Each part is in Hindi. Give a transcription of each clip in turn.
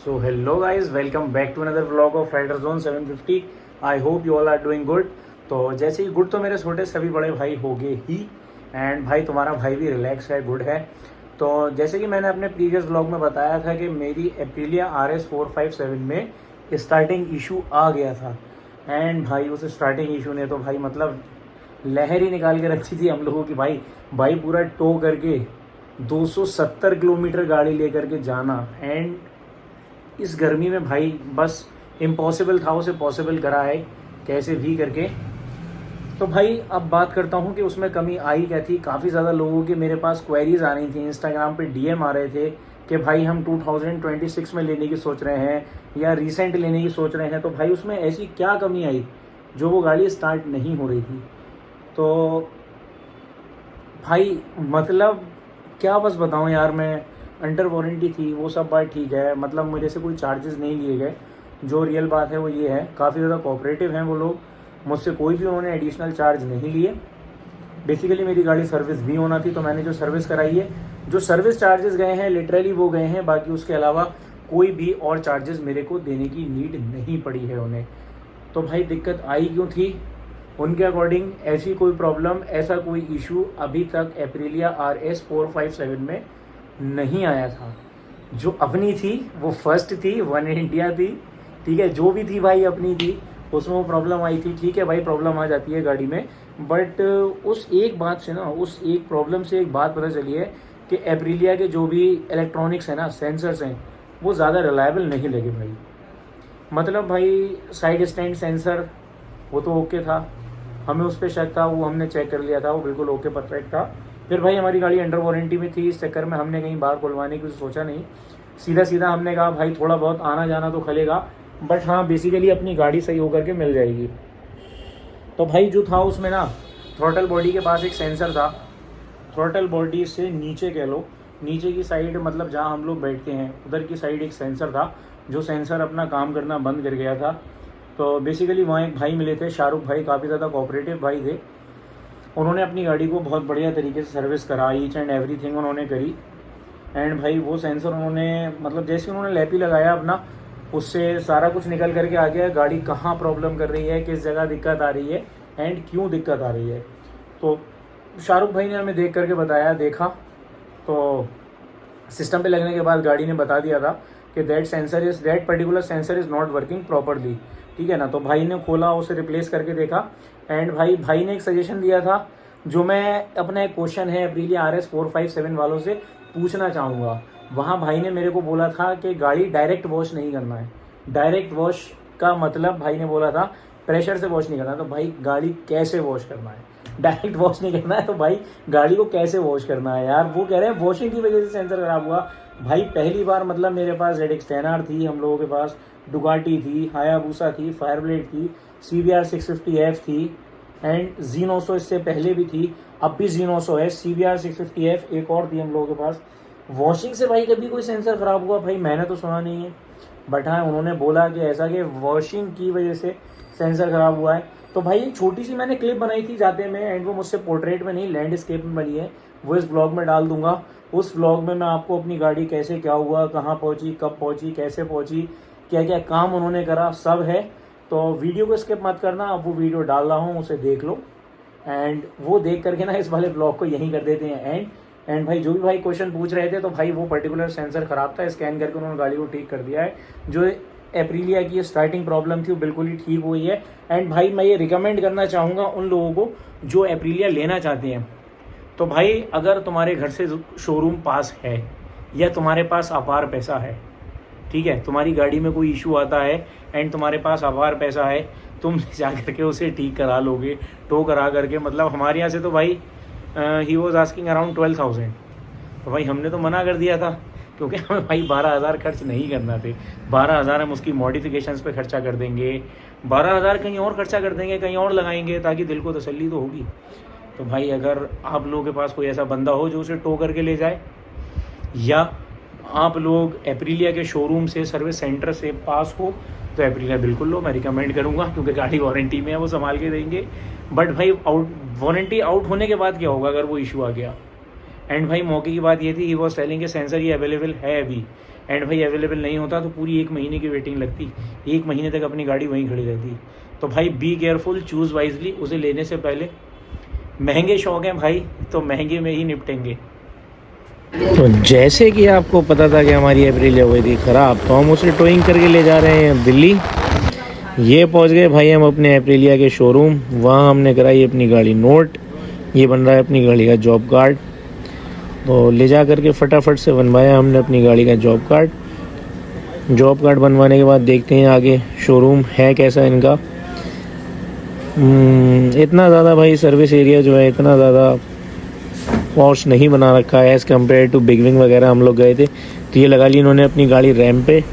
So hello guys, welcome back to another vlog of Rider Zone 750. I hope you all are doing good. तो जैसे ही गुड तो मेरे छोटे सभी बड़े भाई हो गए ही, एंड भाई तुम्हारा भाई भी रिलैक्स है, गुड है। तो जैसे कि मैंने अपने प्रीवियस व्लॉग में बताया था कि मेरी एप्रिलिया RS 457 में स्टार्टिंग इशू आ गया था, एंड भाई उस स्टार्टिंग इशू ने तो भाई मतलब लहर ही निकाल के रखी थी हम लोगों की। भाई पूरा टो करके 270 किलोमीटर गाड़ी लेकर के जाना, एंड इस गर्मी में भाई बस इम्पॉसिबल था, उसे पॉसिबल करा है कैसे भी करके। तो भाई अब बात करता हूँ कि उसमें कमी आई क्या थी। काफ़ी ज़्यादा लोगों के मेरे पास क्वेरीज आ रही थी, इंस्टाग्राम पे DM आ रहे थे कि भाई हम 2026 में लेने की सोच रहे हैं या रिसेंट लेने की सोच रहे हैं। तो भाई उसमें ऐसी क्या कमी आई जो वो गाड़ी स्टार्ट नहीं हो रही थी। तो भाई मतलब क्या बस बताऊँ यार, मैं अंडर वारंटी थी, वो सब बात ठीक है, मतलब मेरे से कोई चार्जेस नहीं लिए गए। जो रियल बात है वो ये है, काफ़ी ज़्यादा कोऑपरेटिव हैं वो लोग, मुझसे कोई भी उन्होंने एडिशनल चार्ज नहीं लिए। बेसिकली मेरी गाड़ी सर्विस भी होना थी, तो मैंने जो सर्विस कराई है, जो सर्विस चार्जेस गए हैं लिटरली वो गए हैं, बाकी उसके अलावा कोई भी और चार्जेस मेरे को देने की नीड नहीं पड़ी है उन्हें। तो भाई दिक्कत आई क्यों थी, उनके अकॉर्डिंग ऐसी कोई प्रॉब्लम, ऐसा कोई इशू अभी तक एप्रिलिया RS 457 में नहीं आया था। जो अपनी थी वो फर्स्ट थी, वन इंडिया थी, ठीक है, जो भी थी भाई अपनी थी, उसमें वो प्रॉब्लम आई थी। ठीक है भाई, प्रॉब्लम आ जाती है गाड़ी में, बट उस एक बात से ना, उस एक प्रॉब्लम से एक बात पता चली है कि एप्रिलिया के जो भी इलेक्ट्रॉनिक्स हैं ना, सेंसर्स हैं, वो ज़्यादा रिलायबल नहीं लगे भाई। मतलब भाई साइड स्टैंड सेंसर वो तो ओके था, हमें उस पर शक था, वो हमने चेक कर लिया था, वो बिल्कुल ओके परफेक्ट था। फिर भाई हमारी गाड़ी अंडर वारंटी में थी, इस चक्कर में हमने कहीं बाहर खुलवाने की सोचा नहीं, सीधा सीधा हमने कहा भाई थोड़ा बहुत आना जाना तो खलेगा, बट हाँ बेसिकली अपनी गाड़ी सही होकर के मिल जाएगी। तो भाई जो था उसमें ना, थ्रॉटल बॉडी के पास एक सेंसर था, थ्रॉटल बॉडी से नीचे कह लो, नीचे की साइड मतलब जहाँ हम लोग बैठते हैं उधर की साइड एक सेंसर था, जो सेंसर अपना काम करना बंद कर गया था। तो बेसिकली वहाँ एक भाई मिले थे, शाहरुख भाई, काफ़ी ज़्यादा कोऑपरेटिव भाई थे। उन्होंने अपनी गाड़ी को बहुत बढ़िया तरीके से सर्विस करा, ईच एंड एवरीथिंग उन्होंने करी। एंड भाई वो सेंसर उन्होंने मतलब जैसे उन्होंने लैपी लगाया अपना, उससे सारा कुछ निकल करके आ गया, गाड़ी कहाँ प्रॉब्लम कर रही है, किस जगह दिक्कत आ रही है एंड क्यों दिक्कत आ रही है। तो शाहरुख भाई ने हमें देख करके बताया, देखा तो सिस्टम पे लगने के बाद गाड़ी ने बता दिया था कि that particular sensor is not working properly, ठीक है ना। तो भाई ने खोला, उसे रिप्लेस करके देखा, एंड भाई ने एक सजेशन दिया था, जो मैं अपना एक क्वेश्चन है एप्रिलिया RS 457 वालों से पूछना चाहूँगा। वहाँ भाई ने मेरे को बोला था कि गाड़ी डायरेक्ट वॉश नहीं करना है। डायरेक्ट वॉश का मतलब भाई ने बोला था प्रेशर से वॉश नहीं करना। तो भाई गाड़ी कैसे वॉश करना है, डायरेक्ट वॉश नहीं करना है तो भाई गाड़ी को कैसे वॉश करना है यार। वो कह रहे हैं वॉशिंग की वजह से सेंसर खराब हुआ। भाई पहली बार मतलब मेरे पास ZX 10R थी, हम लोगों के पास डुगाटी थी, हायाबूसा थी, फायरब्लेड थी, CBR 650F थी, एंड Z900 इससे पहले भी थी, अब भी Z900 है, CBR 650F एक और थी हम लोगों के पास। वॉशिंग से भाई कभी कोई सेंसर ख़राब हुआ भाई मैंने तो सुना नहीं है, बट हाँ उन्होंने बोला कि ऐसा कि वॉशिंग की वजह से सेंसर ख़राब हुआ है। तो भाई एक छोटी सी मैंने क्लिप बनाई थी जाते में, एंड वो मुझसे पोर्ट्रेट में नहीं लैंडस्केप में बनी है, वो इस ब्लॉग में डाल दूंगा। उस ब्लॉग में मैं आपको अपनी गाड़ी कैसे क्या हुआ, कहाँ पहुँची, कब पहुँची, कैसे पहुँची, क्या क्या काम उन्होंने करा, सब है। तो वीडियो को स्किप मत करना, अब वो वीडियो डाल रहा हूँ, उसे देख लो, एंड वो देख करके ना इस वाले ब्लॉग को यहीं कर देते हैं एंड भाई जो भी भाई क्वेश्चन पूछ रहे थे, तो भाई वो पर्टिकुलर सेंसर ख़राब था, स्कैन करके उन्होंने गाड़ी को ठीक कर दिया है। जो एप्रिलिया की स्टार्टिंग प्रॉब्लम थी वो बिल्कुल ही ठीक हुई है। एंड भाई मैं ये रिकमेंड करना चाहूँगा उन लोगों को जो एप्रिलिया लेना चाहते हैं। तो भाई अगर तुम्हारे घर से शोरूम पास है या तुम्हारे पास अपार पैसा है, ठीक है, तुम्हारी गाड़ी में कोई इशू आता है एंड तुम्हारे पास अपार पैसा है, तुम जा करके उसे ठीक करा लोगे, टो करा करके। मतलब हमारे यहाँ से तो भाई ही वॉज आस्किंग अराउंड 12,000। तो भाई हमने तो मना कर दिया था, क्योंकि हमें भाई 12,000 खर्च नहीं करना थे। 12,000 हम उसकी मॉडिफिकेशंस पे खर्चा कर देंगे, 12,000 कहीं और खर्चा कर देंगे, कहीं और लगाएंगे, ताकि दिल को तसल्ली तो होगी। तो भाई अगर आप लोगों के पास कोई ऐसा बंदा हो जो उसे टो करके ले जाए, या आप लोग एप्रिलिया के शोरूम से, सर्विस सेंटर से पास हो, तो एप्रिलिया बिल्कुल लो, मैं रिकमेंड करूँगा, क्योंकि गाड़ी वारंटी में है, वो संभाल के देंगे। बट भाई वारंटी आउट होने के बाद क्या होगा अगर वो इशू आ गया। एंड भाई मौके की बात ये थी, ही वॉज टेलिंग के सेंसर ये अवेलेबल है अभी, एंड भाई अवेलेबल नहीं होता तो पूरी 1 महीने की वेटिंग लगती, 1 महीने तक अपनी गाड़ी वहीं खड़ी रहती। तो भाई बी केयरफुल, चूज़ वाइजली, उसे लेने से पहले। महंगे शौक हैं भाई तो महंगे में ही निपटेंगे। तो जैसे कि आपको पता था कि हमारी एप्रिलिया हुई थी ख़राब, तो हम उसे टोइंग करके ले जा रहे हैं दिल्ली। ये पहुंच गए भाई हम अपने एप्रिलिया के शोरूम, वहाँ हमने कराई अपनी गाड़ी नोट। ये बन रहा है अपनी गाड़ी का जॉब कार्ड, तो ले जा करके फटाफट से बनवाया हमने अपनी गाड़ी का जॉब कार्ड। जॉब कार्ड बनवाने के बाद देखते हैं आगे शोरूम है कैसा इनका। इतना ज़्यादा भाई सर्विस एरिया जो है इतना ज़्यादा पॉश नहीं बना रखा है as compare to big wing वगैरह। हम लोग गए थे तो ये लगा ली इन्होंने अपनी गाड़ी रैम्प पे,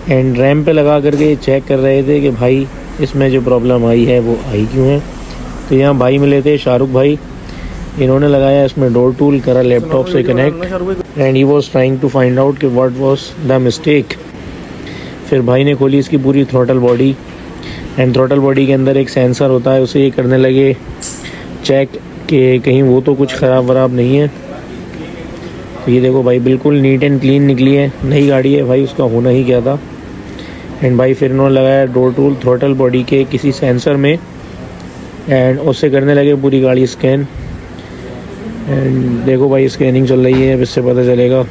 एंड रैम्प पे लगा करके चेक कर रहे थे कि भाई इसमें जो प्रॉब्लम आई है वो आई क्यों है। तो यहाँ भाई मिले थे शाहरुख भाई, इन्होंने लगाया इसमें डोर टूल, करा लैपटॉप से connect, and he was trying to find out कि व्हाट वाज द मिस्टेक। फिर भाई ने खोली इसकी पूरी throttle body, and throttle body के अंदर एक सेंसर होता है, उसे ये करने लगे चेक कि कहीं वो तो कुछ ख़राब वराब नहीं है। तो ये देखो भाई बिल्कुल नीट एंड क्लीन निकली है, नई गाड़ी है भाई, उसका होना ही क्या था। एंड भाई फिर इन्होंने लगाया डोर टूल थ्रॉटल बॉडी के किसी सेंसर में, एंड उससे करने लगे पूरी गाड़ी स्कैन। एंड देखो भाई स्कैनिंग चल रही है, अब इससे पता चलेगा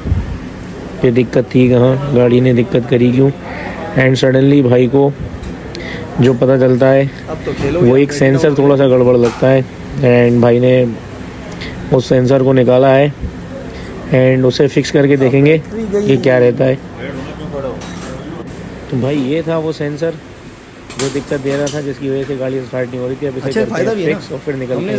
कि दिक्कत थी कहाँ, गाड़ी ने दिक्कत करी क्यों। एंड सडनली भाई को जो पता चलता है वो एक सेंसर थोड़ा सा गड़बड़ लगता है, एंड भाई ने उस सेंसर को निकाला है एंड उसे फिक्स करके देखेंगे कि क्या रहता है। तो भाई ये था वो सेंसर जो दिक्कत दे रहा था, जिसकी वजह से गाड़ी स्टार्ट नहीं हो रही थी। अब इसे करते हैं फिक्स और फिर निकलते हैं।